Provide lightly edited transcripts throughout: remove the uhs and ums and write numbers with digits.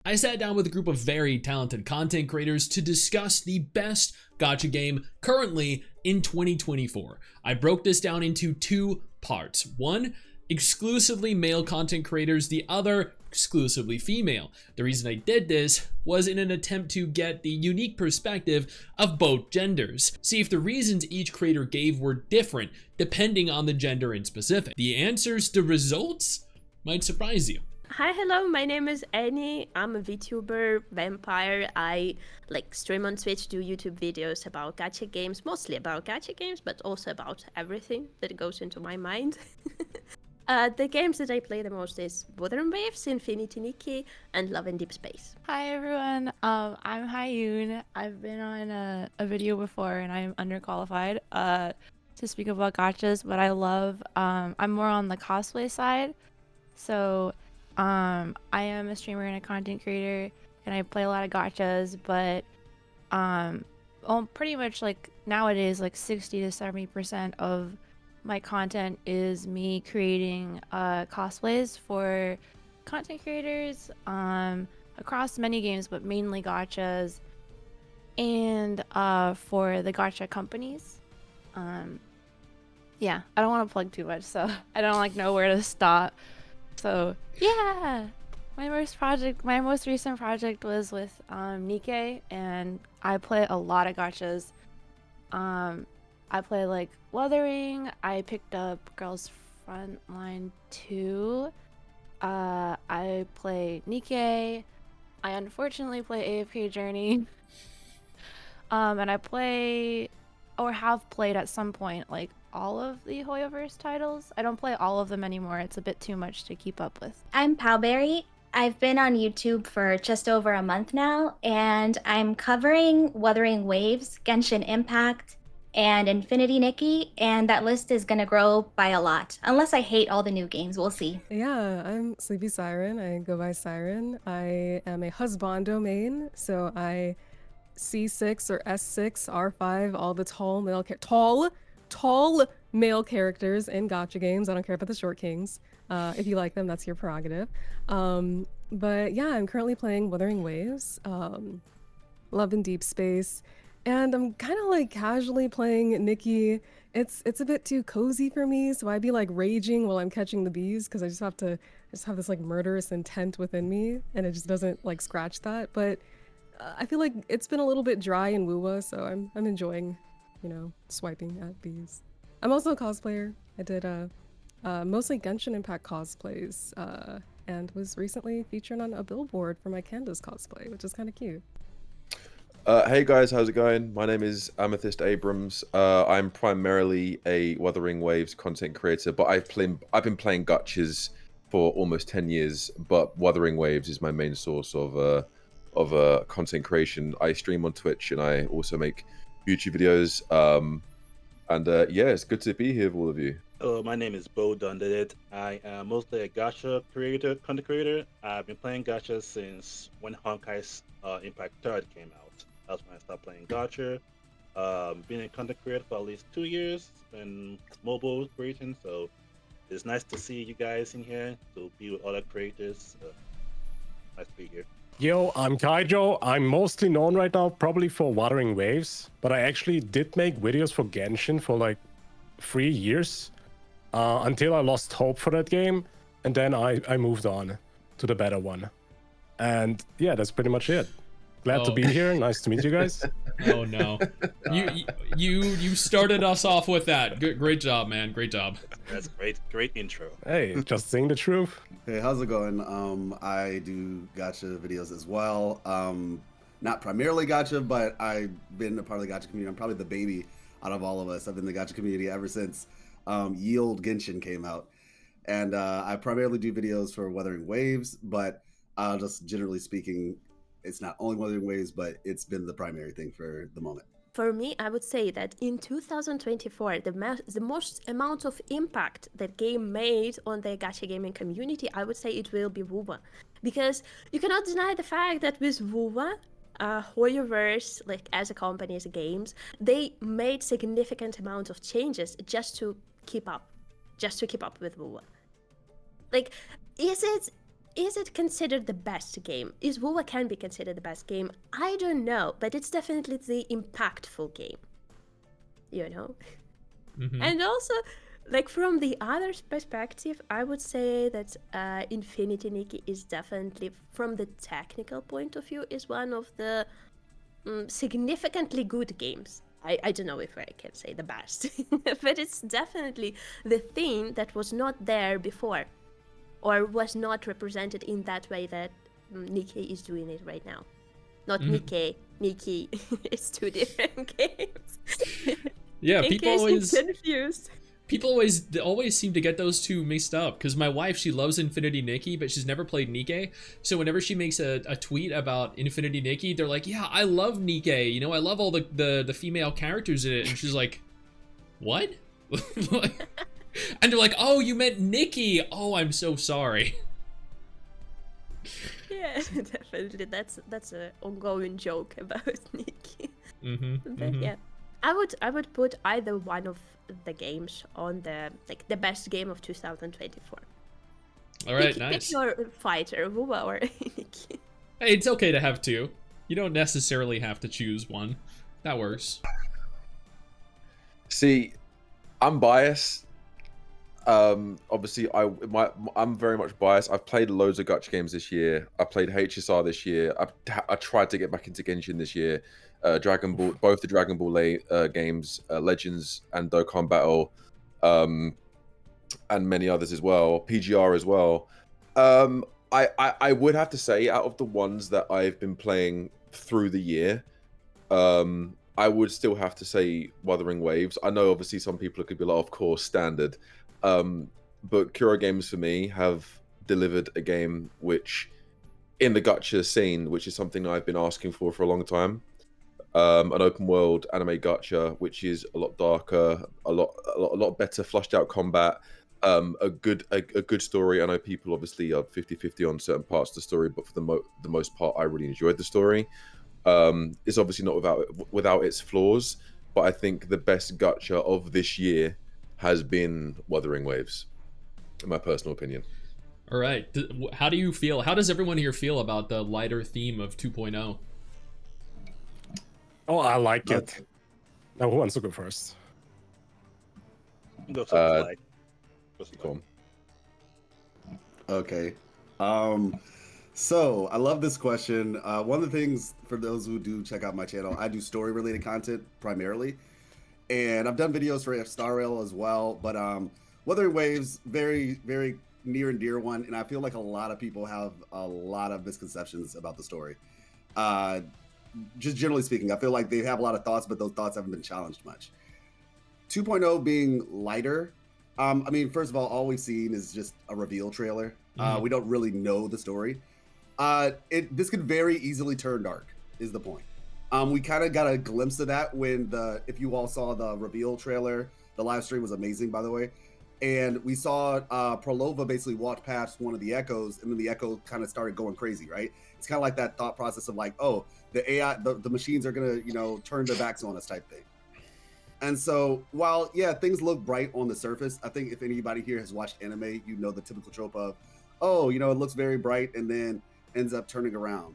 I sat down with a group of very talented content creators to discuss the best gacha game currently in 2024. I broke this down into two parts. One, exclusively male content creators, the other exclusively female. The reason I did this was in an attempt to get the unique perspective of both genders. See if the reasons each creator gave were different depending on the gender in specific. The answers, the results, might surprise you. Hi, hello, my name is Annie. I'm a VTuber, vampire. I stream on Twitch, do YouTube videos about gacha games, mostly about gacha games, but also about everything that goes into my mind. The games that I play the most is Wuthering Waves, Infinity Nikki, and Love in Deep Space. Hi everyone, I'm Haiyun. I've been on a video before and I'm underqualified to speak about gachas, but I love, I'm more on the cosplay side. So I am a streamer and a content creator and I play a lot of gachas, but pretty much nowadays 60 to 70% of my content is me creating cosplays for content creators across many games, but mainly gachas, and for the gacha companies. Yeah, I don't want to plug too much, so I don't know where to stop. So yeah, my most recent project was with Nikkei, and I play a lot of gachas. I play Wuthering. I picked up Girls Frontline 2. I play Nikkei. I unfortunately play AFK Journey. And I play, or have played at some point, all of the Hoyoverse titles. I don't play all of them anymore. It's a bit too much to keep up with. I'm Paobeary. I've been on YouTube for just over a month now, and I'm covering Wuthering Waves, Genshin Impact, and Infinity Nikki, and that list is gonna grow by a lot. Unless I hate all the new games, we'll see. Yeah, I'm SleepySyren. I go by Siren. I am a husbando main, so I C6 or S6, R5, all the tall male characters in gacha games. I don't care about the short kings. If you like them, that's your prerogative. But yeah, I'm currently playing Wuthering Waves, Love in Deep Space, and I'm kind of casually playing Nikki. It's a bit too cozy for me, so I'd be raging while I'm catching the bees because I just have this murderous intent within me, and it just doesn't scratch that. But I feel like it's been a little bit dry in Wuwa, so I'm enjoying, swiping at bees. I'm also a cosplayer. I did mostly Genshin Impact cosplays, and was recently featured on a billboard for my Candace cosplay, which is kind of cute. Hey guys, how's it going? My name is AmethystAbrams. I'm primarily a Wuthering Waves content creator, but I've been playing gachas for almost 10 years. But Wuthering Waves is my main source of content creation. I stream on Twitch and I also make YouTube videos. Yeah, it's good to be here with all of you. Hello, my name is Bodonedidit. I am mostly a gacha content creator. I've been playing gacha since when Honkai's Impact 3rd came out. That's when I started playing gacha. Been a content creator for at least 2 years and mobile creating, so it's nice to see you guys in here to be with other creators. Nice to be here. Yo, I'm Kydro. I'm mostly known right now probably for Wuthering Waves, but I actually did make videos for Genshin for 3 years until I lost hope for that game, and then I moved on to the better one. And yeah, that's pretty much it. Glad to be here. Nice to meet you guys. Oh no, you started us off with that. Great job, man. Great job. That's great intro. Hey, just saying the truth. Hey, how's it going? I do gacha videos as well. Not primarily gacha, but I've been a part of the gacha community. I'm probably the baby out of all of us. I've been in the gacha community ever since Yield Genshin came out. And I primarily do videos for Wuthering Waves, but just generally speaking, it's not only Wuthering Waves, but it's been the primary thing for the moment. For me, I would say that in 2024, the most amount of impact that game made on the gacha gaming community, I would say it will be Wuwa. Because you cannot deny the fact that with Wuwa, Hoyoverse, as a company, as a games, they made significant amount of changes just to keep up with Wuwa. Is it is it considered the best game? Is WoWa can be considered the best game? I don't know, but it's definitely the impactful game. You know? Mhm. And also, like from the other perspective, I would say that Infinity Nikki is definitely, from the technical point of view, is one of the significantly good games. I don't know if I can say the best, but it's definitely the thing that was not there before, or was not represented in that way that Nikki is doing it right now. Not Nikki. It's two different games. Yeah, In people case always you're confused. always seem to get those two mixed up, because my wife, she loves Infinity Nikki, but she's never played Nikke. So whenever she makes a tweet about Infinity Nikki, they're like, yeah, I love Nikke, you know, I love all the female characters in it. And she's like, what? And they're like, oh, you meant Nikki. Oh, I'm so sorry. Yeah, definitely. That's an ongoing joke about Nikki. But yeah, I would put either one of the games on the best game of 2024. All right, Pick nice. your fighter, WoWa or Nikki. Hey, it's okay to have two. You don't necessarily have to choose one. That works. See, I'm biased. Obviously, I'm very much biased. I've played loads of gacha games this year. I played HSR this year. I tried to get back into Genshin this year. Dragon Ball, both the Dragon Ball games, Legends and Dokkan Battle, and many others as well. PGR as well. I would have to say, out of the ones that I've been playing through the year, I would still have to say Wuthering Waves. I know obviously some people could be like, of course, standard. But Kuro Games for me have delivered a game which, in the gacha scene, which is something I've been asking for a long time. An open world anime gacha, which is a lot darker, a lot better flushed out combat, a good story. I know people obviously are 50-50 on certain parts of the story, but for the most part, I really enjoyed the story. It's obviously not without its flaws, but I think the best gacha of this year has been Wuthering Waves, in my personal opinion. All right. How do you feel? How does everyone here feel about the lighter theme of 2.0? Oh, I like it. Now, who wants to go first? Go something like. Cool. Okay. So I love this question. One of the things, for those who do check out my channel, I do story related content primarily, and I've done videos for Star Rail as well. But Wuthering Waves, very, very near and dear one, and I feel like a lot of people have a lot of misconceptions about the story. Just generally speaking, I feel like they have a lot of thoughts, but those thoughts haven't been challenged much. 2.0 being lighter, I mean, first of all we've seen is just a reveal trailer. We don't really know the story. This could very easily turn dark, is the point. We kind of got a glimpse of that when if you all saw the reveal trailer, the live stream was amazing, by the way. And we saw Prolova basically walk past one of the echoes, and then the echo kind of started going crazy, right? It's kind of like that thought process of like, oh, the AI, the machines are gonna, turn their backs on us type thing. And so while, yeah, things look bright on the surface, I think if anybody here has watched anime, you know the typical trope of, oh, it looks very bright and then ends up turning around.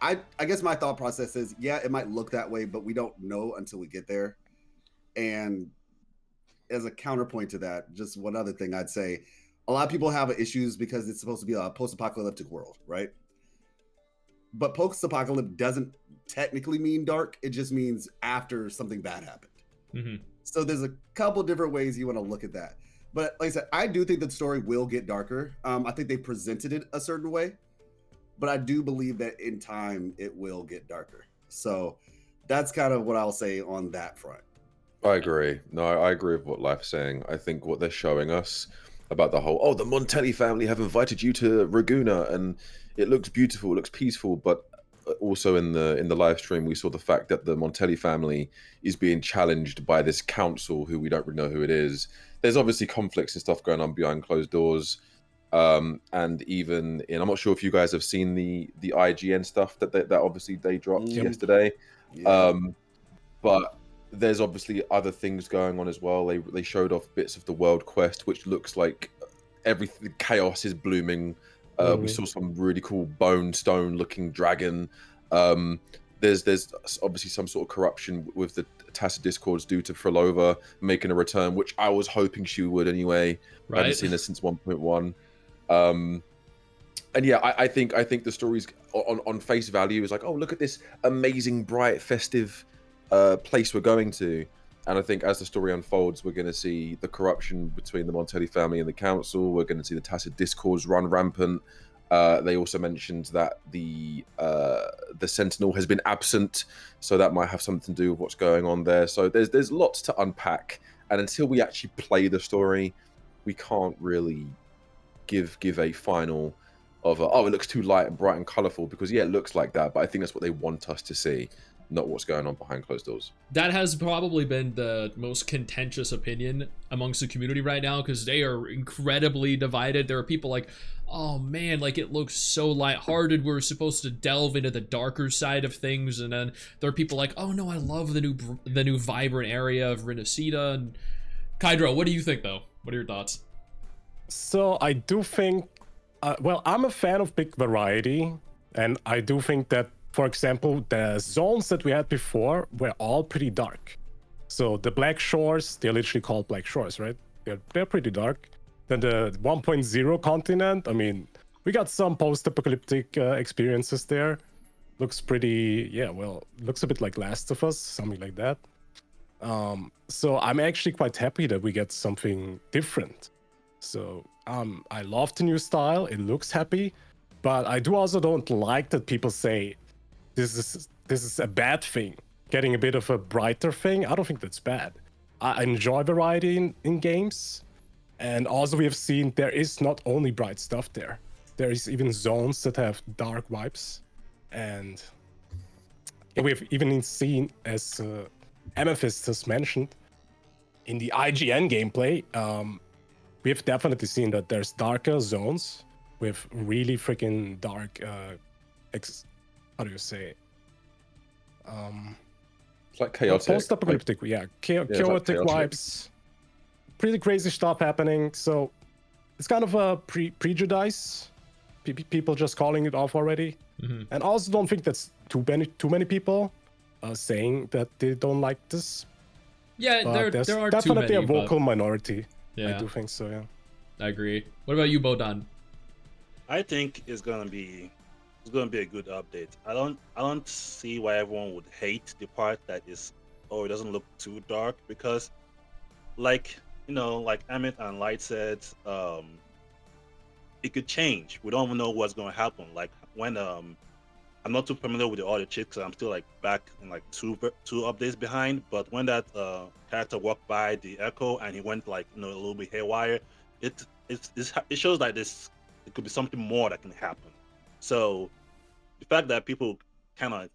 I guess my thought process is, yeah, it might look that way, but we don't know until we get there. And as a counterpoint to that, just one other thing I'd say, a lot of people have issues because it's supposed to be a post-apocalyptic world, right? But post-apocalypse doesn't technically mean dark. It just means after something bad happened. So there's a couple different ways you want to look at that. But like I said, I do think that the story will get darker. I think they presented it a certain way, but I do believe that in time it will get darker. So that's kind of what I'll say on that front. I agree. No, I agree with what Life's saying. I think what they're showing us about the whole, the Montelli family have invited you to Raguna, and it looks beautiful, it looks peaceful, but also in the live stream we saw the fact that the Montelli family is being challenged by this council who we don't really know who it is. There's obviously conflicts and stuff going on behind closed doors. And even I'm not sure if you guys have seen the IGN stuff that obviously they dropped yesterday. Yeah. But there's obviously other things going on as well. They showed off bits of the world quest, which looks like everything, chaos is blooming We saw some really cool bone stone looking dragon. There's obviously some sort of corruption with the tacit discords due to Frolova making a return, which I was hoping she would anyway. I haven't seen her since 1.1. And yeah, I think the story's on face value is like, oh, look at this amazing, bright, festive place we're going to. And I think as the story unfolds, we're going to see the corruption between the Montelli family and the council. We're going to see the tacit discords run rampant. They also mentioned that the Sentinel has been absent, so that might have something to do with what's going on there. So there's lots to unpack, and until we actually play the story, we can't really give a final of oh, it looks too light and bright and colorful, because yeah, it looks like that, but I think that's what they want us to see, not what's going on behind closed doors. That has probably been the most contentious opinion amongst the community right now, because they are incredibly divided. There are people like, oh man, like it looks so lighthearted, we're supposed to delve into the darker side of things, and then there are people like, oh no, I love the new vibrant area of Renacida. And Kydro, what do you think though? What are your thoughts? So I do think, well, I'm a fan of big variety, and I do think that, for example, the zones that we had before were all pretty dark. So the Black Shores, they're literally called Black Shores, right? They're pretty dark. Then the 1.0 continent, I mean, we got some post-apocalyptic experiences there. Looks pretty, yeah, well, looks a bit like Last of Us, something like that. So I'm actually quite happy that we get something different. So I love the new style, it looks happy, but I do also don't like that people say this is a bad thing, getting a bit of a brighter thing. I don't think that's bad. I enjoy variety in games, and also we have seen there is not only bright stuff there. There is even zones that have dark vibes, and we've even seen, as Amethyst has mentioned, in the IGN gameplay, we've definitely seen that there's darker zones with really freaking dark, how do you say it? It's like chaotic. Post-apocalyptic, yeah. Chaotic vibes. Pretty crazy stuff happening. So it's kind of a prejudice. People just calling it off already. Mm-hmm. And I also don't think that's too many people saying that they don't like this. Yeah, there are definitely too many, a vocal minority. Yeah. I do think so, yeah. I agree. What about you, Bodon? I think it's gonna be a good update. I don't see why everyone would hate the part that is, oh, it doesn't look too dark, because like, you know, like Amit and Light said, it could change. We don't even know what's gonna happen. Like when I'm not too familiar with the other chicks, I'm still like back in like two updates behind. But when that character walked by the Echo and he went like, you know, a little bit haywire, it shows like this. It could be something more that can happen. So the fact that people are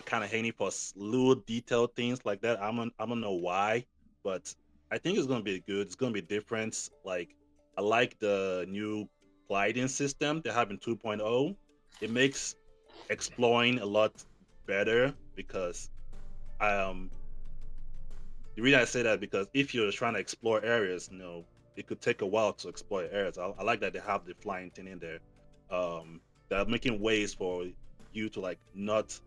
kind of hating for little detailed things like that, I don't know why, but I think it's gonna be good. It's gonna be different. Like I like the new gliding system they have in 2.0. It makes exploring a lot better, because the reason I say that, because if you're trying to explore areas, you know, it could take a while to explore areas. I like that they have the flying thing in there. They're making ways for you to like not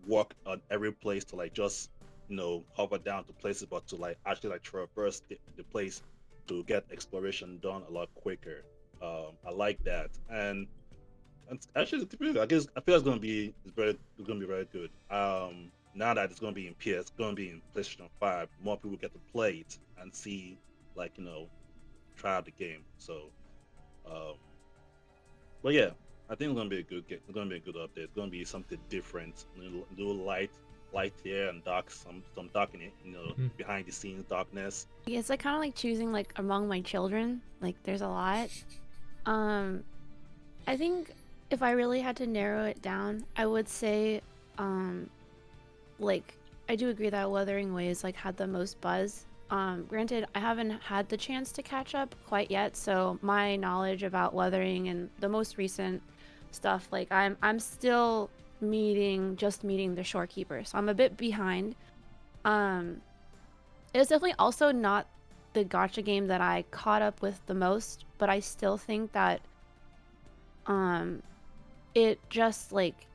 walk on every place to like just, you know, hover down to places, but to like actually like traverse the place to get exploration done a lot quicker. I like that, and actually, I guess I feel it's gonna be very good. Now that it's gonna be in PS, it's gonna be in PlayStation 5. More people get to play it and see, like, you know, try out the game. So, but yeah, I think it's gonna be a good game. It's gonna be a good update. It's gonna be something different. Do light here and dark, some dark in it. You know, behind the scenes darkness. Yeah, it's like kind of like choosing like among my children. Like there's a lot. I think if I really had to narrow it down, I would say, like, I do agree that Wuthering Waves like had the most buzz. Granted, I haven't had the chance to catch up quite yet, so my knowledge about Wuthering and the most recent stuff, like I'm still just meeting the Shorekeeper, so I'm a bit behind. It's definitely also not the gacha game that I caught up with the most, but I still think that it just like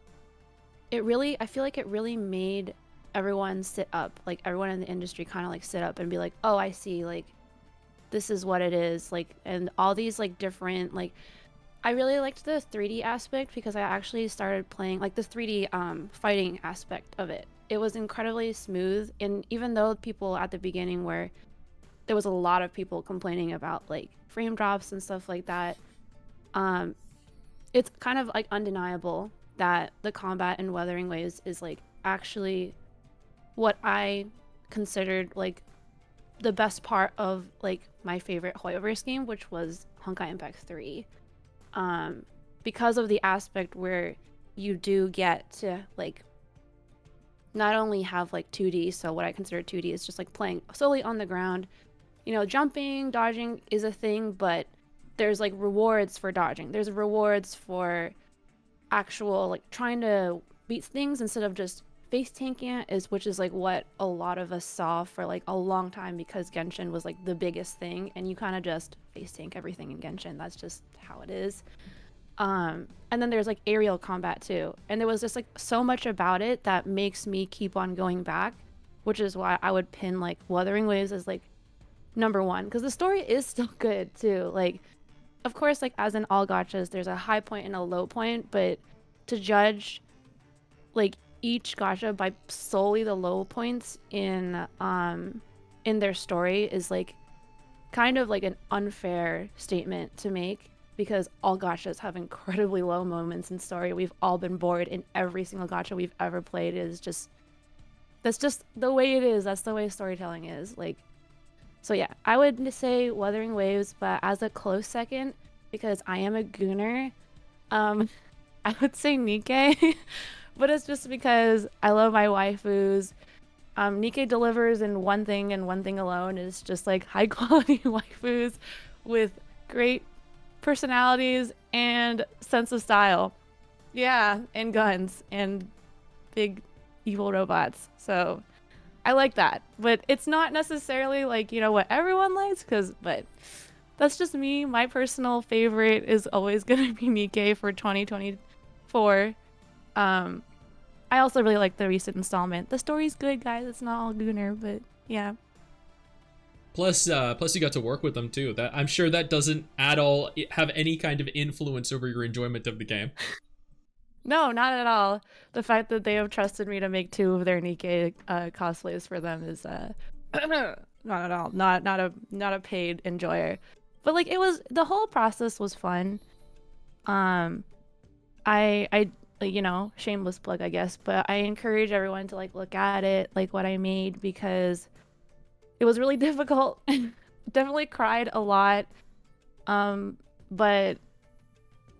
I feel like it really made everyone sit up, like everyone in the industry kind of like sit up and be like, oh, I see, like this is what it is, like, and all these like different, like, I really liked the 3D aspect because I actually started playing like the 3D fighting aspect of it. It was incredibly smooth, and even though people at the beginning there was a lot of people complaining about like frame drops and stuff like that, it's kind of like undeniable that the combat in Wuthering Waves is like actually what I considered like the best part of like my favorite Hoyoverse game, which was Honkai Impact 3. Because of the aspect where you do get to like not only have like 2D, so what I consider 2D is just like playing solely on the ground. You know, jumping, dodging is a thing, but there's like rewards for dodging. There's rewards for actual like trying to beat things instead of just face tanking it, which is like what a lot of us saw for like a long time, because Genshin was like the biggest thing, and you kind of just face tank everything in Genshin. That's just how it is. And then there's like aerial combat too, and there was just like so much about it that makes me keep on going back, which is why I would pin like Wuthering Waves as like #1, because the story is still good too. Like, of course, like as in all gachas, there's a high point and a low point, but to judge like each gacha by solely the low points in their story is like kind of like an unfair statement to make, because all gachas have incredibly low moments in story. We've all been bored in every single gacha we've ever played. That's just the way it is. That's the way storytelling is. Like, so yeah, I would say Wuthering Waves, but as a close second, because I am a gooner, I would say Nikke. But it's just because I love my waifus. Nikke delivers in one thing and one thing alone, is just like high quality waifus with great personalities and sense of style. Yeah, and guns and big evil robots. So I like that. But it's not necessarily like, you know, what everyone likes, but that's just me. My personal favorite is always going to be Nikke for 2024. I also really like the recent installment. The story's good, guys. It's not all gooner, but yeah. Plus you got to work with them too. That I'm sure that doesn't at all have any kind of influence over your enjoyment of the game. No, not at all. The fact that they have trusted me to make 2 of their Nikke cosplays for them is not at all. Not a paid enjoyer. But like, it was, the whole process was fun. I you know, shameless plug, I guess, but I encourage everyone to like look at it, like what I made, because it was really difficult. Definitely cried a lot. But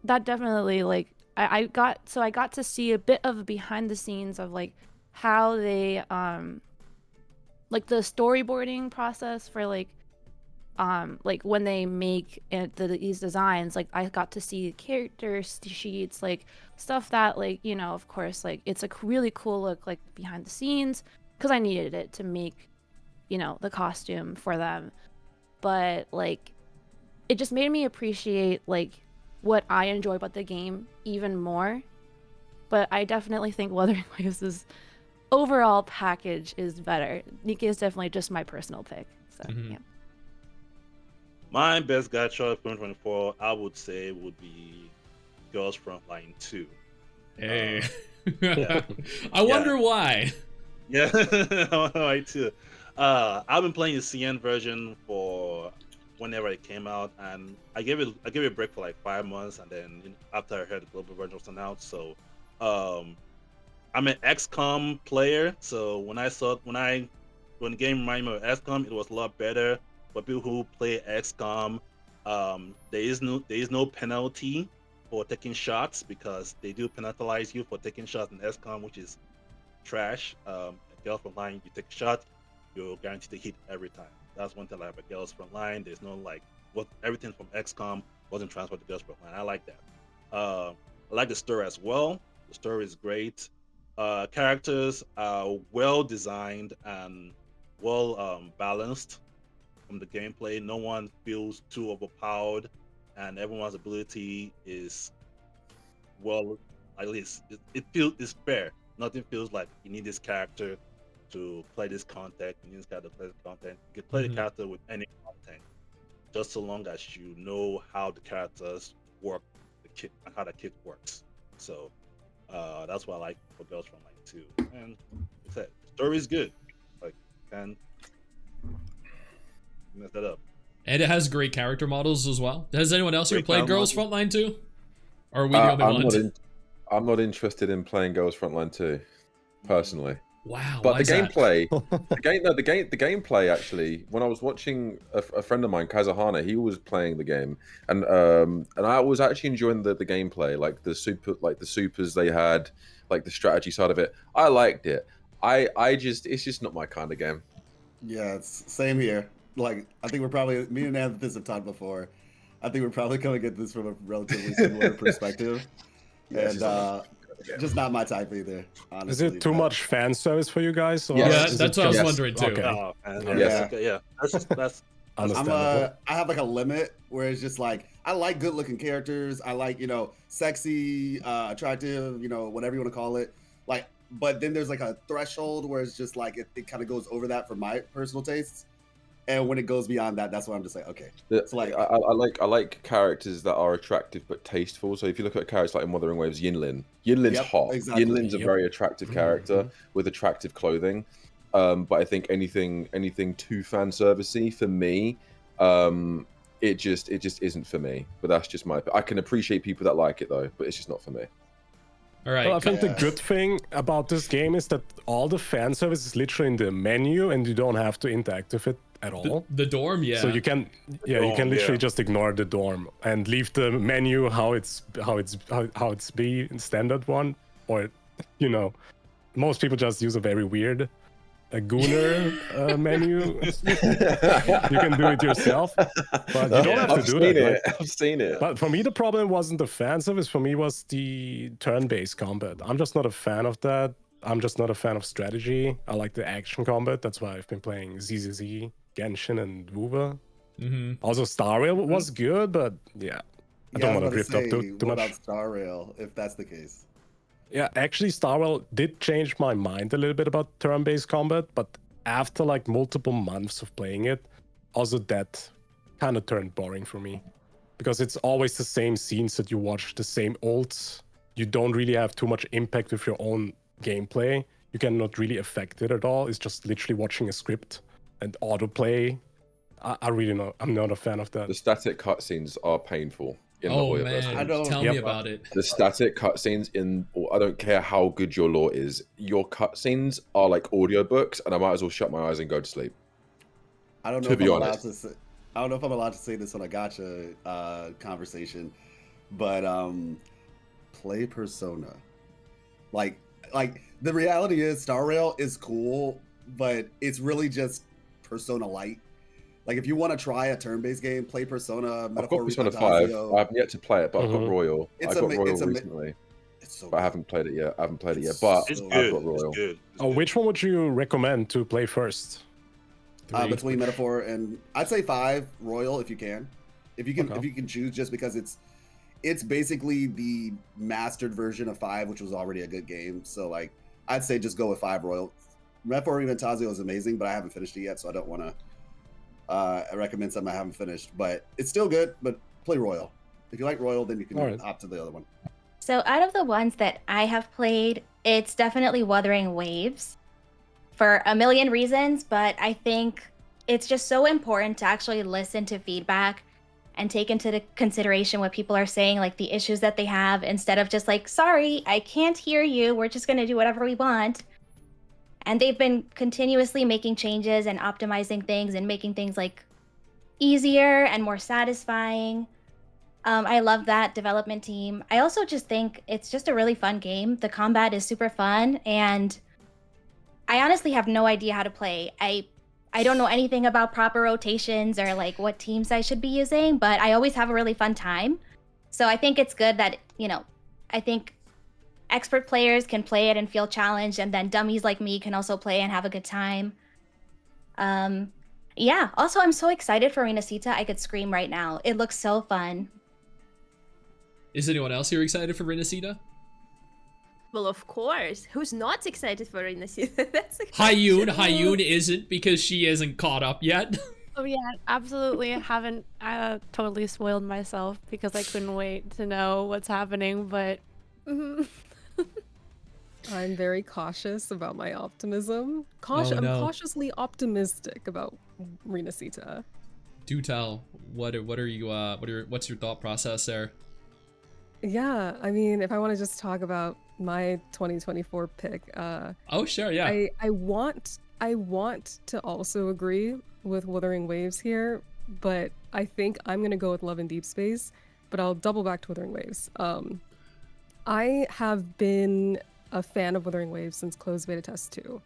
that definitely like I got to see a bit of behind the scenes of like how they like the storyboarding process for like when they make these designs. Like, I got to see character sheets, like stuff that, like, you know, of course, like it's a really cool look like behind the scenes, because I needed it to make, you know, the costume for them. But like, it just made me appreciate like what I enjoy about the game even more. But I definitely think Wuthering Waves' overall package is better. Nikke is definitely just my personal pick. So yeah. My best gacha of 2024, I would say, would be Girls Frontline 2. Hey. Yeah. I wonder why. Yeah, I too. I've been playing the CN version for whenever it came out, and I gave it a break for like 5 months, and then after I heard the global version was announced. So I'm an XCOM player, so when the game reminded me of XCOM, it was a lot better. For people who play XCOM, there is no penalty for taking shots, because they do penalize you for taking shots in XCOM, which is trash. Girls Frontline, you take a shot, you're guaranteed to hit every time. That's one thing I like about Girls Frontline. There's no like everything from XCOM wasn't transferred to Girls Frontline. I like that. I like the story as well. The story is great. Characters are well designed and well balanced. From the gameplay, no one feels too overpowered, and everyone's ability is well, at least it feels it's fair. Nothing feels like you need this character to play this content. You need this character to play this content. You can play the character with any content, just so long as you know how the characters work, the kit and how the kit works. So that's what I like for Girls Frontline 2. And like I said, story is good. Like, can mess that up. And it has great character models as well. Has anyone else here Great played character Girls models. Frontline 2? Or are we the only ones? I'm not interested in playing Girls Frontline 2, personally. Wow. But why the is that? gameplay, the gameplay actually. When I was watching a friend of mine, Kazahana, he was playing the game, and I was actually enjoying the gameplay, like the supers they had, like the strategy side of it. I liked it. It's just not my kind of game. Yeah, it's same here. Like, I think we're probably, me and Amethyst have talked before. I think we're probably coming at this from a relatively similar perspective. Yeah, And just not my type either, honestly. Is it too much fan service for you guys? Or Yeah, is that's it what I was just- wondering too. Okay. Yeah, that's Understandable. I have like a limit where it's just like, I like good looking characters. I like, sexy, attractive, whatever you want to call it. Like, but then there's like a threshold where it's just like, it kind of goes over that for my personal tastes. And when it goes beyond that, that's when I'm just like, okay. It's like I like characters that are attractive but tasteful. So if you look at characters like in Wuthering Waves, Yinlin. Yinlin's Yep, hot. exactly. Yinlin's a very attractive character with attractive clothing. But I think anything too fan servicey for me, it just isn't for me. But that's just I can appreciate people that like it though, but it's just not for me. All right. Well, I think the Yeah. good thing about this game is that all the fan service is literally in the menu, and you don't have to interact with it at all. The dorm, yeah. So you can, you can literally just ignore the dorm and leave the menu how it's be standard one, or most people just use a very weird Gooner menu. You can do it yourself, but you don't have to do that. Right? I've seen it. But for me, the problem wasn't the fan service. For me, was the turn-based combat. I'm just not a fan of that. I'm just not a fan of strategy. I like the action combat. That's why I've been playing ZZZ, Genshin, and Wuva. Also, Star Rail was good, but yeah, I don't want to drift up too what much. about Star Rail, if that's the case? Yeah, actually, Star Rail did change my mind a little bit about turn-based combat, but after like multiple months of playing it, also that kind of turned boring for me, because it's always the same scenes that you watch, the same ults. You don't really have too much impact with your own gameplay. You cannot really affect it at all. It's just literally watching a script and autoplay. I'm not a fan of that. The static cutscenes are painful. In the Oh Hoya version. man, I don't- tell me about it. The static cutscenes I don't care how good your lore is. Your cutscenes are like audiobooks, and I might as well shut my eyes and go to sleep. I don't know To if be I'm allowed honest. to say, I don't know if I'm allowed to say this on a Gacha conversation, but play Persona. Like the reality is Star Rail is cool, but it's really just Persona Light. Like, if you want to try a turn-based game, play Persona. I've got Persona 5. I haven't yet to play it, but I've got Royal. It's I got ama- Royal it's ama- recently, It's so but I haven't played it yet. But It's So- I've good. got Royal. It's good. It's Oh, good. which one would you recommend to play first? between Metaphor and I'd say 5 Royal if you can. If you can Okay. choose, just because it's basically the mastered version of 5, which was already a good game. So like I'd say just go with 5 Royal. Metaphor Inventazio is amazing, but I haven't finished it yet, so I don't want to recommend something I haven't finished. But it's still good, but play Royal. If you like Royal, then you can Alright. hop to the other one. So out of the ones that I have played, it's definitely Wuthering Waves for a million reasons, but I think it's just so important to actually listen to feedback and take into consideration what people are saying, like the issues that they have, instead of just like, sorry, I can't hear you. We're just going to do whatever we want. And they've been continuously making changes and optimizing things and making things like easier and more satisfying. I love that development team. I also just think it's just a really fun game. The combat is super fun, and I honestly have no idea how to play. I don't know anything about proper rotations or like what teams I should be using, but I always have a really fun time. So I think it's good that, I think expert players can play it and feel challenged, and then dummies like me can also play and have a good time. Yeah, also I'm so excited for Renacita. I could scream right now. It looks so fun. Is anyone else here excited for Rinasida? Well, of course. Who's not excited for Rinasida? That's a Haiyun. question. Haiyun isn't because she isn't caught up yet. Oh yeah, absolutely. Haven't totally spoiled myself because I couldn't wait to know what's happening, but I'm very cautious about my optimism. Oh, I'm no. cautiously optimistic about Rinasita. Do tell. What's your thought process there? Yeah, I mean, if I want to just talk about my 2024 pick, Oh sure, yeah. I want to also agree with Wuthering Waves here, but I think I'm gonna go with Love and Deep Space, but I'll double back to Wuthering Waves. I have been a fan of Wuthering Waves since closed beta test 2,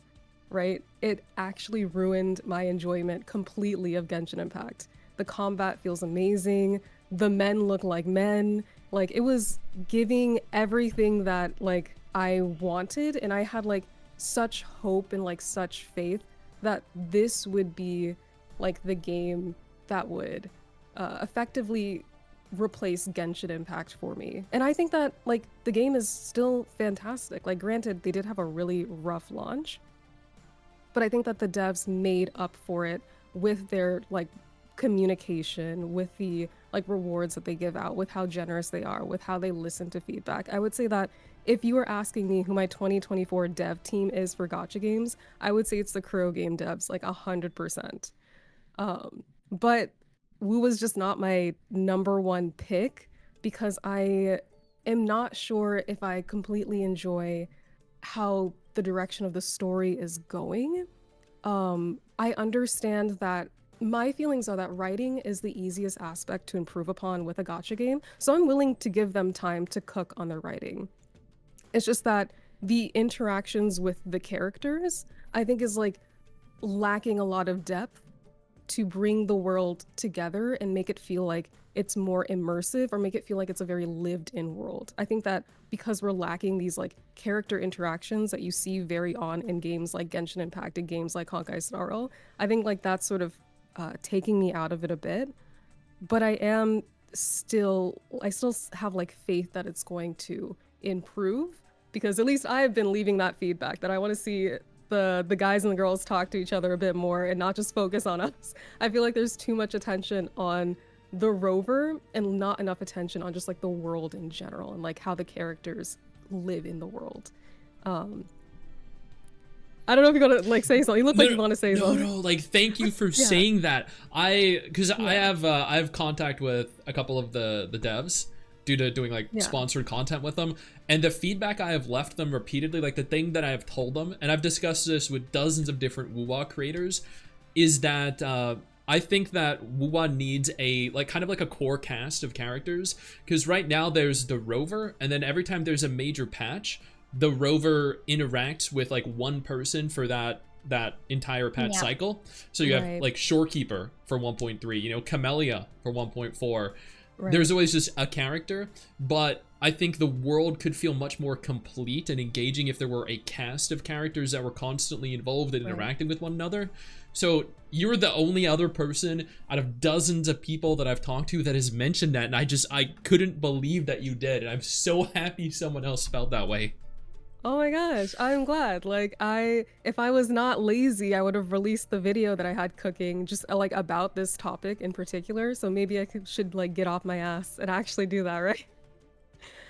right? It actually ruined my enjoyment completely of Genshin Impact. The combat feels amazing. The men look like men. Like, it was giving everything that, like, I wanted, and I had, like, such hope and, like, such faith that this would be, like, the game that would effectively replace Genshin Impact for me. And I think that, like, the game is still fantastic. Like, granted, they did have a really rough launch, but I think that the devs made up for it with their, like, communication, with the, like, rewards that they give out, with how generous they are, with how they listen to feedback. I would say that if you were asking me who my 2024 dev team is for gacha games, I would say it's the Kuro game devs, like 100%. But Wu was just not my #1 pick because I am not sure if I completely enjoy how the direction of the story is going. I understand that my feelings are that writing is the easiest aspect to improve upon with a gacha game, so I'm willing to give them time to cook on their writing. It's just that the interactions with the characters, I think, is like lacking a lot of depth to bring the world together and make it feel like it's more immersive or make it feel like it's a very lived in world. I think that because we're lacking these like character interactions that you see very on in games like Genshin Impact and games like Honkai Star Rail, I think like that's sort of taking me out of it a bit. But I still have like faith that it's going to improve, because at least I have been leaving that feedback that I want to see the guys and the girls talk to each other a bit more and not just focus on us. I feel like there's too much attention on the rover and not enough attention on just like the world in general and like how the characters live in the world. I don't know if you're gonna like say something. You look like you want to say something. No, like thank you for saying that. I have contact with a couple of the devs due to doing like sponsored content with them, and the feedback I have left them repeatedly, like the thing that I have told them, and I've discussed this with dozens of different WoWA creators, is that I think that WoWA needs a like kind of like a core cast of characters, because right now there's the rover, and then every time there's a major patch, the rover interacts with like one person for that entire patch cycle. So you have like Shorekeeper for 1.3, you know, Camellia for 1.4. There's always just a character, but I think the world could feel much more complete and engaging if there were a cast of characters that were constantly involved and interacting with one another. So you're the only other person out of dozens of people that I've talked to that has mentioned that, and I couldn't believe that you did, and I'm so happy someone else felt that way. Oh my gosh, I'm glad. Like, if I was not lazy, I would have released the video that I had cooking just like about this topic in particular. So maybe I should like get off my ass and actually do that, right?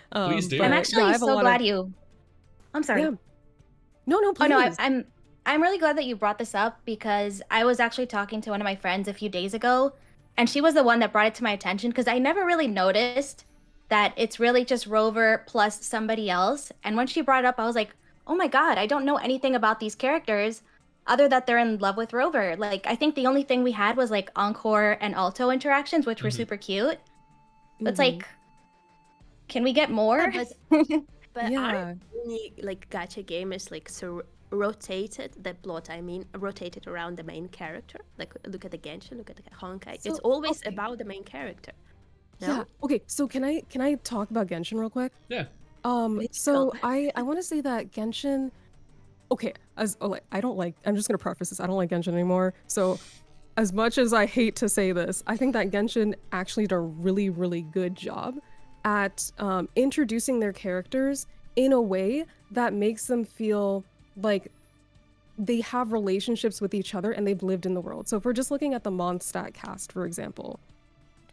Please do. I'm actually so glad you. I'm sorry. Yeah. No, please. Oh no, I'm really glad that you brought this up, because I was actually talking to one of my friends a few days ago, and she was the one that brought it to my attention, because I never really noticed that it's really just Rover plus somebody else. And when she brought it up, I was like, oh my god, I don't know anything about these characters other that they're in love with Rover. Like, I think the only thing we had was like Encore and Alto interactions, which were super cute. It's like, can we get more? But our only like gacha game is like so rotated, the plot I mean, rotated around the main character. Like, look at the Genshin, look at the Honkai. So, it's always about the main character. No? Yeah. Okay. So can I talk about Genshin real quick? Yeah. So I want to say that Genshin. Okay. I'm just gonna preface this. I don't like Genshin anymore. So, as much as I hate to say this, I think that Genshin actually did a really, really good job at introducing their characters in a way that makes them feel like they have relationships with each other and they've lived in the world. So if we're just looking at the Mondstadt cast, for example,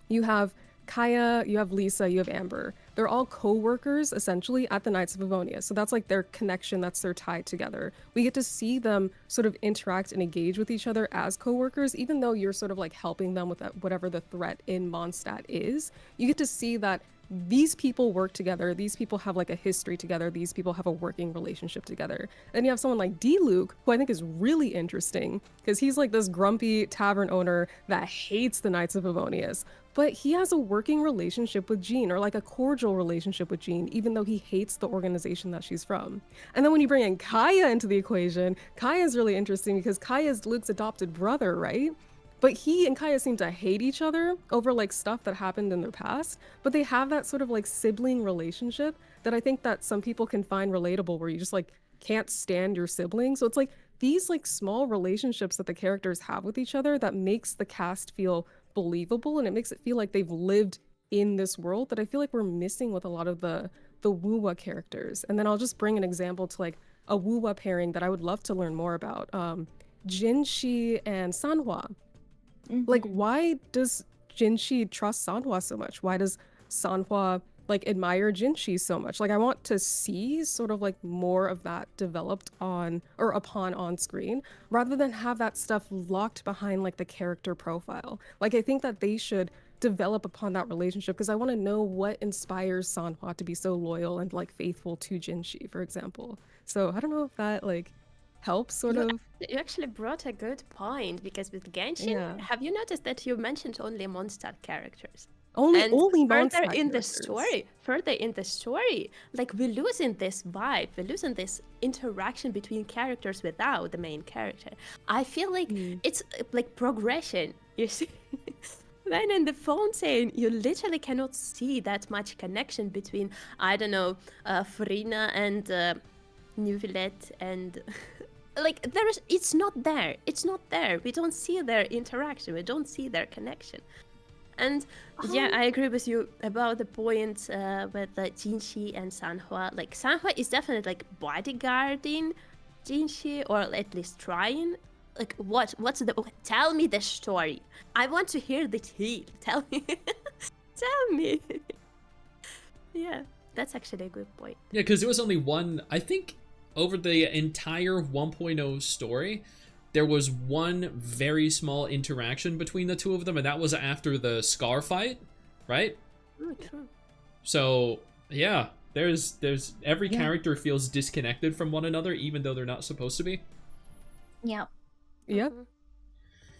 you have Kaya, you have Lisa, you have Amber. They're all co-workers essentially at the Knights of Livonia. So that's like their connection, that's their tie together. We get to see them sort of interact and engage with each other as co-workers, even though you're sort of like helping them with that, whatever the threat in Mondstadt is. You get to see that these people work together, these people have like a history together, these people have a working relationship together. And you have someone like D-Luke, who I think is really interesting, because he's like this grumpy tavern owner that hates the Knights of Livonius, but he has a working relationship with Jean, or like a cordial relationship with Jean, even though he hates the organization that she's from. And then when you bring in Kaya into the equation, Kaya is really interesting because Kaya is Luke's adopted brother, right? But he and Kaya seem to hate each other over like stuff that happened in their past, but they have that sort of like sibling relationship that I think that some people can find relatable, where you just like can't stand your sibling. So it's like these like small relationships that the characters have with each other that makes the cast feel believable, and it makes it feel like they've lived in this world that I feel like we're missing with a lot of the Wuwa characters. And then I'll just bring an example to like a Wuwa pairing that I would love to learn more about. Jinshi and Sanhua. Like, why does Jinshi trust Sanhua so much? Why does Sanhua like admire Jinshi so much? Like, I want to see sort of like more of that developed on or upon on screen, rather than have that stuff locked behind like the character profile. Like, I think that they should develop upon that relationship, because I want to know what inspires Sanhua to be so loyal and like faithful to Jinshi, for example. So I don't know if that like helps sort of. You actually brought a good point, because with Genshin, Yeah. have you noticed that you mentioned only Mondstadt characters? Only And only further Mondstadt in the characters. story, like we're losing this vibe, we're losing this interaction between characters without the main character. I feel like it's like progression. You see, then in the phone saying you literally cannot see that much connection between, I don't know, Farina and Nuvillette and. Like it's not there. It's not there. We don't see their interaction. We don't see their connection. And yeah, I agree with you about the point with Jinshi and Sanhua. Like Sanhua is definitely like bodyguarding Jinshi, or at least trying. Like what's the? Tell me the story. I want to hear the tea. Tell me. Tell me. Yeah, that's actually a good point. Yeah, because there was only one, I think, over the entire 1.0 story, there was one very small interaction between the two of them, and that was after the Scar fight, right? Oh, true. So yeah, there's every character feels disconnected from one another, even though they're not supposed to be. Yeah. Yep.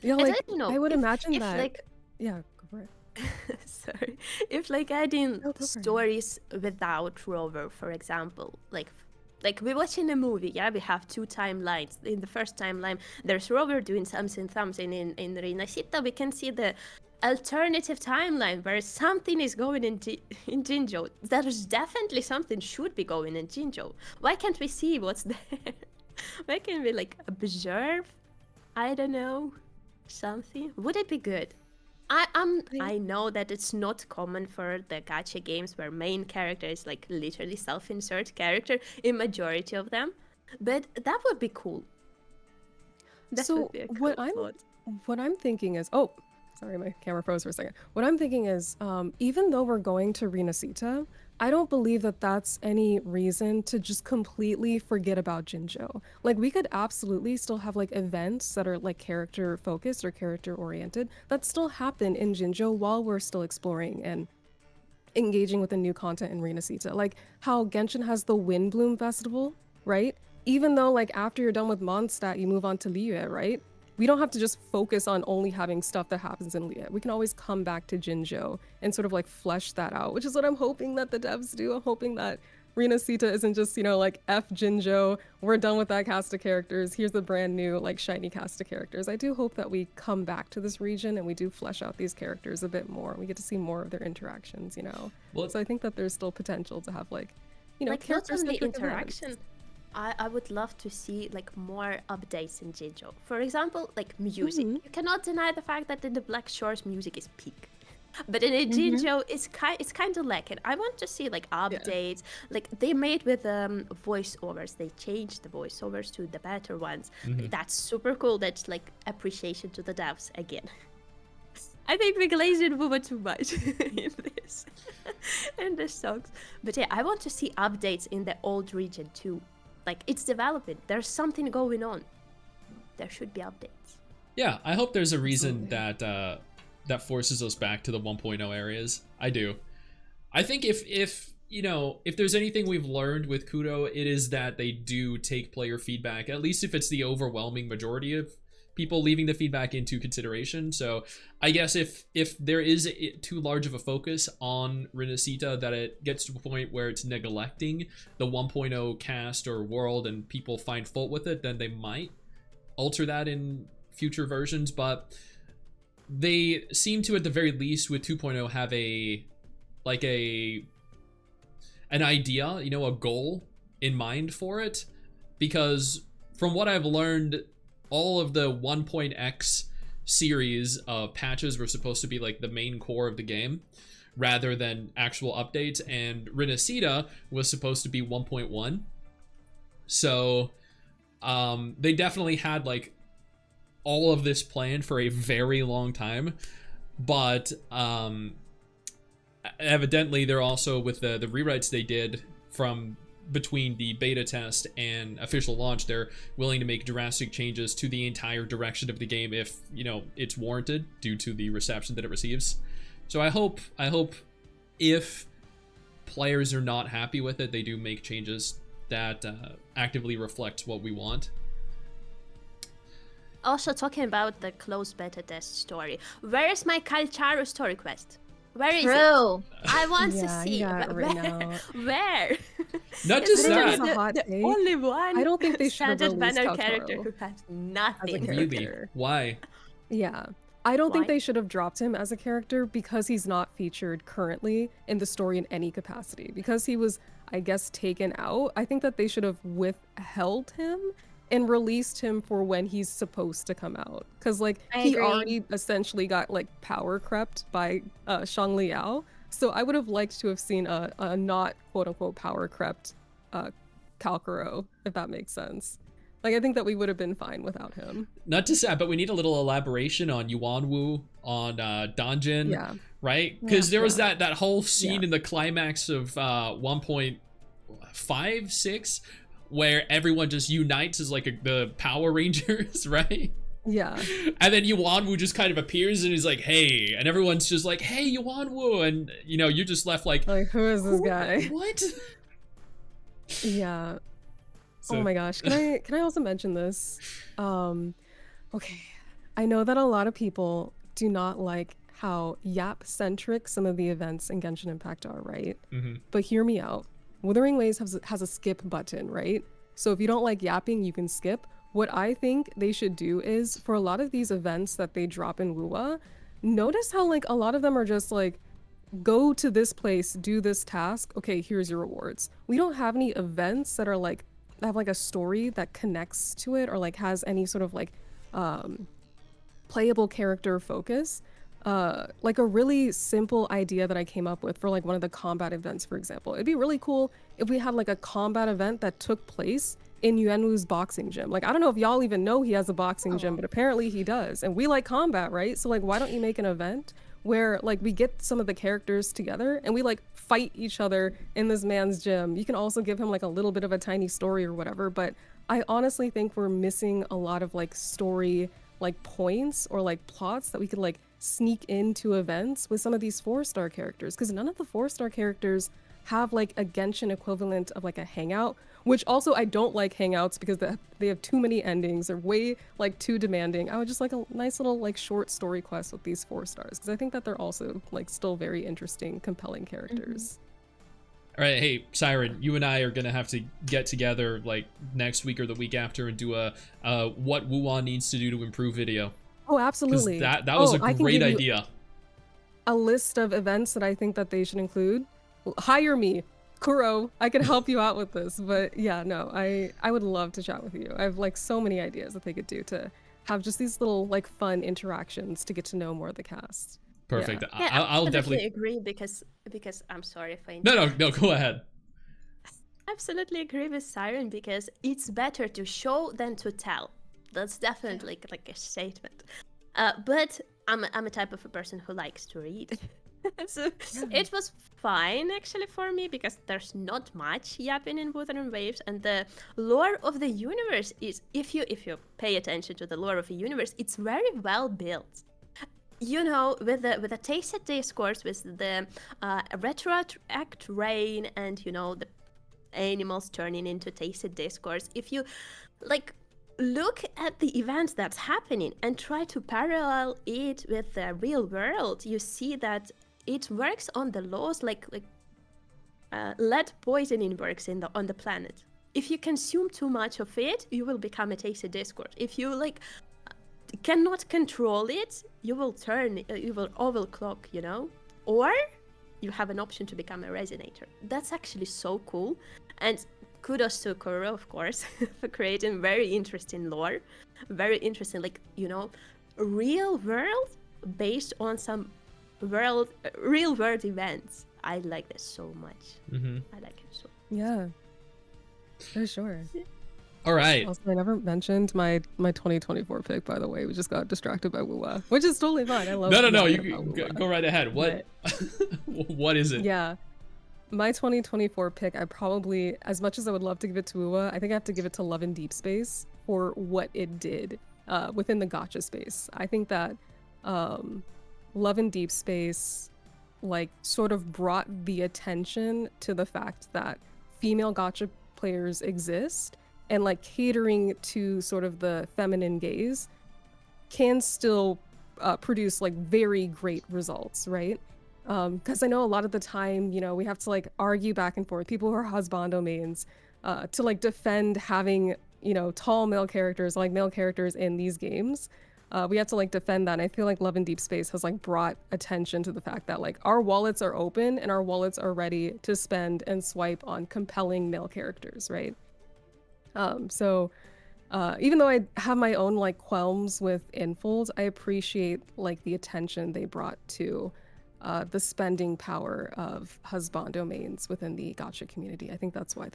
Yeah, And like I don't know, I would if- imagine if, that. like, Yeah, go for it. sorry, if like adding No, go for it. stories without Rover, for example, like we're watching a movie, yeah, we have two timelines. In the first timeline, there's Rover doing something in Rinasita. We can see the alternative timeline where something is going in Jinjo. There's definitely something should be going in Jinjo. Why can't we see what's there? Why can't we like observe? I don't know, something. Would it be good? I know that it's not common for the gacha games where main character is like literally self-insert character in majority of them, but that would be cool. That So would be a cool what I'm thought. thinking is, oh, sorry, my camera froze for a second. What I'm thinking is, even though we're going to Rinasita, I don't believe that that's any reason to just completely forget about Jinjo. Like, we could absolutely still have like events that are like character focused or character oriented that still happen in Jinjo while we're still exploring and engaging with the new content in Rinasita. Like how Genshin has the Windbloom Festival, right? Even though like after you're done with Mondstadt, you move on to Liyue, right? We don't have to just focus on only having stuff that happens in Liyue. We can always come back to Jinjo and sort of like flesh that out, which is what I'm hoping that the devs do. I'm hoping that Rinasita isn't just, you know, like F Jinjo, we're done with that cast of characters, here's the brand new like shiny cast of characters. I do hope that we come back to this region and we do flesh out these characters a bit more. We get to see more of their interactions, you know. Well, So I think that there's still potential to have like, you know, Like not only character-centric interaction. events. I would love to see like more updates in Jinjo. For example, like music. Mhm. You cannot deny the fact that in the Black Shores music is peak. But in a Jinjo, it's kind of lacking. I want to see like updates, like they made with voiceovers. They changed the voiceovers to the better ones. That's super cool. That's like appreciation to the devs again. I think we glazed Woowa too much in this, and this sucks. But yeah, I want to see updates in the old region too. Like it's developing. There's something going on. There should be updates. Yeah, I hope there's a reason that that forces us back to the 1.0 areas. I do. I think if you know, if there's anything we've learned with Kydro, it is that they do take player feedback, at least if it's the overwhelming majority of people leaving the feedback into consideration. So I guess if there is too large of a focus on Renacita that it gets to a point where it's neglecting the 1.0 cast or world and people find fault with it, then they might alter that in future versions. But they seem to, at the very least with 2.0, have an idea, you know, a goal in mind for it, because from what I've learned, all of the 1.x series of patches were supposed to be like the main core of the game rather than actual updates, and Renacita was supposed to be 1.1. So they definitely had like all of this planned for a very long time, but evidently they're also, with the rewrites they did from between the beta test and official launch, they're willing to make drastic changes to the entire direction of the game if, you know, it's warranted due to the reception that it receives. So I hope if players are not happy with it, they do make changes that actively reflect what we want. Also, talking about the closed beta test story, where is my Kalcharu story quest? Where is it? I want to see. Where? Not just that. The only one. I don't think they should have standard released banner Kalcharu character who has nothing. Really? Why? Yeah. I don't think Why? they should have dropped him as a character because he's not featured currently in the story in any capacity. Because he was, I guess, taken out, I think that they should have withheld him and released him for when he's supposed to come out. Because, like, he already essentially got, like, power crept by Shang Liao. So I would have liked to have seen a not, quote-unquote, power crept Kalkaro, if that makes sense. Like, I think that we would have been fine without him. Not to say, but we need a little elaboration on Yuanwu, on Danjin, right? Because there was that whole scene in the climax of 1.56 where everyone just unites as like the Power Rangers, right? Yeah. And then Yuanwu just kind of appears and he's like, hey, and everyone's just like, hey, Yuanwu, and you know, you're just left like who is this guy? What? Yeah. So, oh my gosh. Can I also mention this? Okay. I know that a lot of people do not like how Yap-centric some of the events in Genshin Impact are, right? But hear me out. Wuthering Waves has a skip button, right? So if you don't like yapping, you can skip. What I think they should do is, for a lot of these events that they drop in Wuwa, notice how like a lot of them are just like, go to this place, do this task, okay, here's your rewards. We don't have any events that are like, have like a story that connects to it or like has any sort of like playable character focus. Like a really simple idea that I came up with for like one of the combat events, for example. It'd be really cool if we had like a combat event that took place in Yuanwu's boxing gym. Like, I don't know if y'all even know he has a boxing gym, but apparently he does. And we like combat, right? So like, why don't you make an event where like we get some of the characters together and we like fight each other in this man's gym? You can also give him like a little bit of a tiny story or whatever, but I honestly think we're missing a lot of like story like points or like plots that we could like sneak into events with some of these 4-star characters, because none of the 4-star characters have like a Genshin equivalent of like a hangout, which also I don't like hangouts because they have too many endings. They're way like too demanding. I would just like a nice little like short story quest with these 4-stars, because I think that they're also like still very interesting, compelling characters. All right, hey, Siren, you and I are gonna have to get together like next week or the week after and do a what Wuhan needs to do to improve video. Oh, absolutely. That was a great idea. A list of events that I think that they should include. Hire me, Kuro. I can help you out with this. But yeah, no, I would love to chat with you. I have like so many ideas that they could do to have just these little like fun interactions to get to know more of the cast. Perfect. Yeah, I'll definitely. agree because I'm sorry if I No, go ahead. absolutely agree with Siren because it's better to show than to tell. That's definitely like a statement. But I'm a type of a person who likes to read. So it was fine actually for me because there's not much yapping in Wuthering Waves, and the lore of the universe is, if you pay attention to the lore of the universe, it's very well built. You know, with the tasted discourse, with the retroact rain, and you know the animals turning into tasted discourse. If you like look at the events that's happening and try to parallel it with the real world, you see that it works on the laws like lead poisoning works on the planet. If you consume too much of it, you will become a tasted discord. If you like cannot control it, you will overclock, you know, or you have an option to become a resonator. That's actually so cool, and kudos to Kuro, of course, for creating very interesting lore, very interesting, like, you know, real world based on some real world events. I like this so much. I like it so. Yeah, for sure. All right. Also, I never mentioned my 2024 pick, by the way. We just got distracted by Wuwa, which is totally fine. I love. No. You go right ahead. What? What is it? Yeah, my 2024 pick. I probably, as much as I would love to give it to Wuwa, I think I have to give it to Love and Deep Space for what it did within the gacha space. I think that Love and Deep Space, like, sort of brought the attention to the fact that female gacha players exist, and like catering to sort of the feminine gaze can still produce like very great results, right? Because I know a lot of the time, you know, we have to like argue back and forth, people who are husbando mains, to like defend having, you know, tall male characters, like male characters in these games. We have to like defend that. And I feel like Love and Deep Space has like brought attention to the fact that like our wallets are open and our wallets are ready to spend and swipe on compelling male characters, right? So even though I have my own like qualms with Infold, I appreciate like the attention they brought to the spending power of husband domains within the gacha community. I think that's why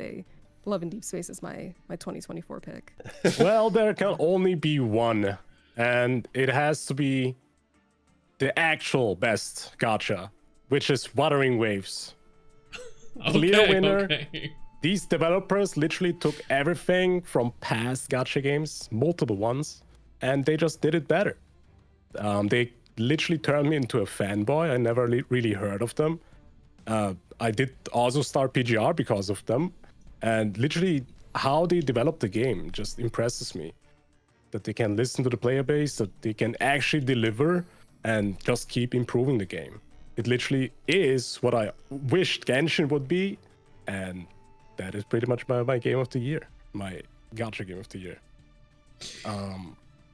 Love and Deep Space is my 2024 pick. Well, there can only be one, and it has to be the actual best gacha, which is Wuthering Waves. Clear winner. Okay. These developers literally took everything from past gacha games, multiple ones, and they just did it better. They literally turned me into a fanboy. I never really heard of them. I did also start PGR because of them, and literally how they developed the game just impresses me. That they can listen to the player base, that they can actually deliver and just keep improving the game. It literally is what I wished Genshin would be, and that is pretty much my game of the year, my gacha game of the year.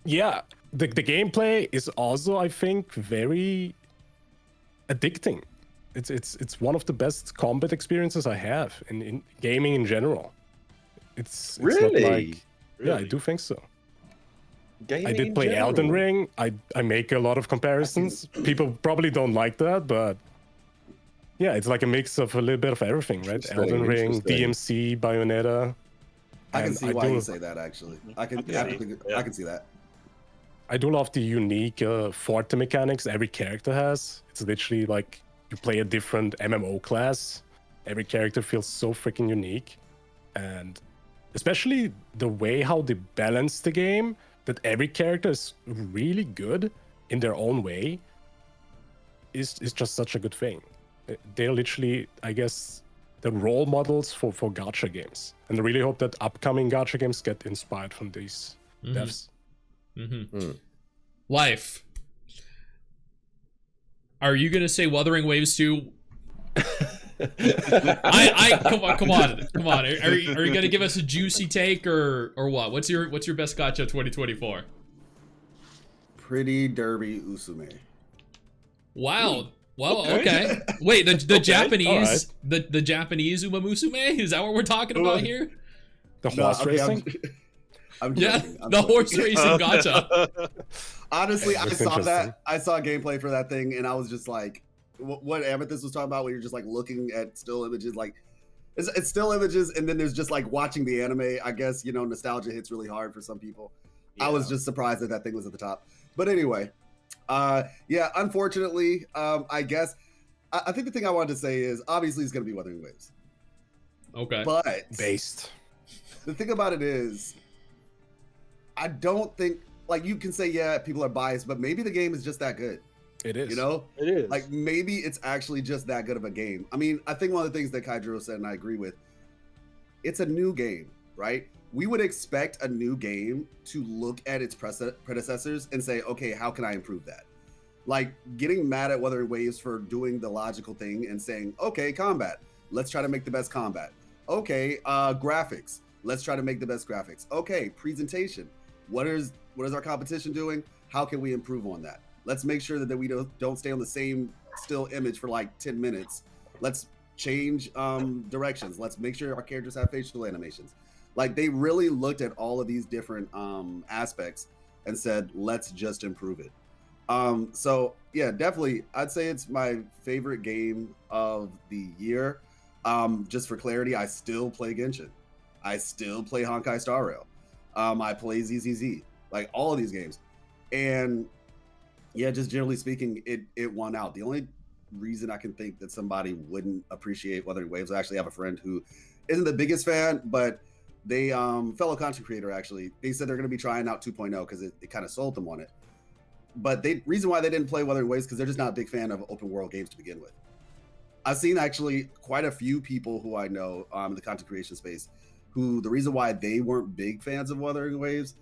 Yeah, the gameplay is also, I think, very addicting. It's one of the best combat experiences I have in gaming in general. It's Really? not like, yeah, I do think so. Gaming I did in play general. Elden Ring. I make a lot of comparisons. People probably don't like that, but yeah, it's like a mix of a little bit of everything, right? Interesting, Elden Ring, interesting. DMC, Bayonetta. I can And see why do- you say that. Actually, I can see that. I do love the unique forte mechanics every character has. It's literally like you play a different MMO class. Every character feels so freaking unique. And especially the way how they balance the game, that every character is really good in their own way, is just such a good thing. They're literally, I guess, the role models for gacha games. And I really hope that upcoming gacha games get inspired from these devs. Life. Are you gonna say Wuthering Waves 2? Come on. Are you gonna give us a juicy take or what? What's your best gacha 2024? Pretty Derby Usume. Wow. Well, okay. Wait, the Japanese, alright. the Japanese Uma Musume? Is that what we're talking about here? The horse racing? I'm Yeah, joking. I'm the joking. horse racing gacha. Honestly, I That's saw that. interesting. I saw gameplay for that thing, and I was just like, what Amethyst was talking about, where you're just like looking at still images, like it's still images, and then there's just like watching the anime. I guess, you know, nostalgia hits really hard for some people. I was just surprised that that thing was at the top. But anyway, yeah, unfortunately, I guess I think the thing I wanted to say is obviously it's going to be Wuthering Waves. Okay. But Based. the thing about it is, I don't think, like, you can say, yeah, people are biased, but maybe the game is just that good. It is. You know? It is. Like, maybe it's actually just that good of a game. I mean, I think one of the things that Kydro said, and I agree with, it's a new game, right? We would expect a new game to look at its predecessors and say, okay, how can I improve that? Like, getting mad at Wuthering Waves for doing the logical thing and saying, okay, combat, let's try to make the best combat. Okay, graphics, let's try to make the best graphics. Okay, presentation, what is our competition doing? How can we improve on that? Let's make sure that we don't stay on the same still image for like 10 minutes. Let's change directions. Let's make sure our characters have facial animations. Like, they really looked at all of these different aspects and said, let's just improve it. So yeah, definitely, I'd say it's my favorite game of the year. Just for clarity, I still play Genshin. I still play Honkai Star Rail. I play ZZZ, like all of these games. And yeah, just generally speaking, it won out. The only reason I can think that somebody wouldn't appreciate Wuthering Waves, I actually have a friend who isn't the biggest fan, but they, fellow content creator actually, they said they're going to be trying out 2.0 because it kind of sold them on it. But reason why they didn't play Wuthering Waves because they're just not a big fan of open world games to begin with. I've seen actually quite a few people who I know in the content creation space who the reason why they weren't big fans of Wuthering Waves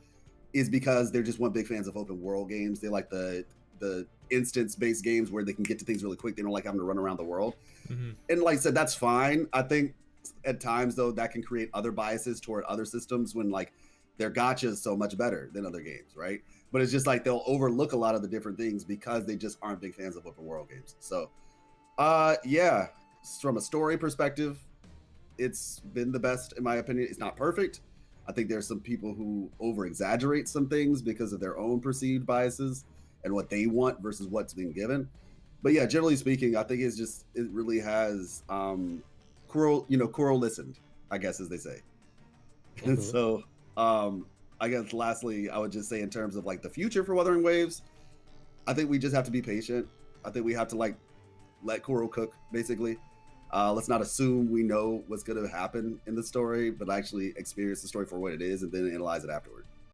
is because they're just weren't big fans of open world games. They like the instance based games where they can get to things really quick. They don't like having to run around the world. Mm-hmm. And like I said, that's fine. I think at times though that can create other biases toward other systems when like their gacha is so much better than other games, right? But it's just like they'll overlook a lot of the different things because they just aren't big fans of open world games. So yeah, from a story perspective, it's been the best in my opinion. It's not perfect. I think there's some people who over exaggerate some things because of their own perceived biases and what they want versus what's being given. But yeah, generally speaking, I think it really has Kuro listened, I guess, as they say. And so I guess lastly, I would just say in terms of like the future for Wuthering Waves, I think we just have to be patient. I think we have to like let Kuro cook, basically. Let's not assume we know what's going to happen in the story, but actually experience the story for what it is and then analyze it afterward.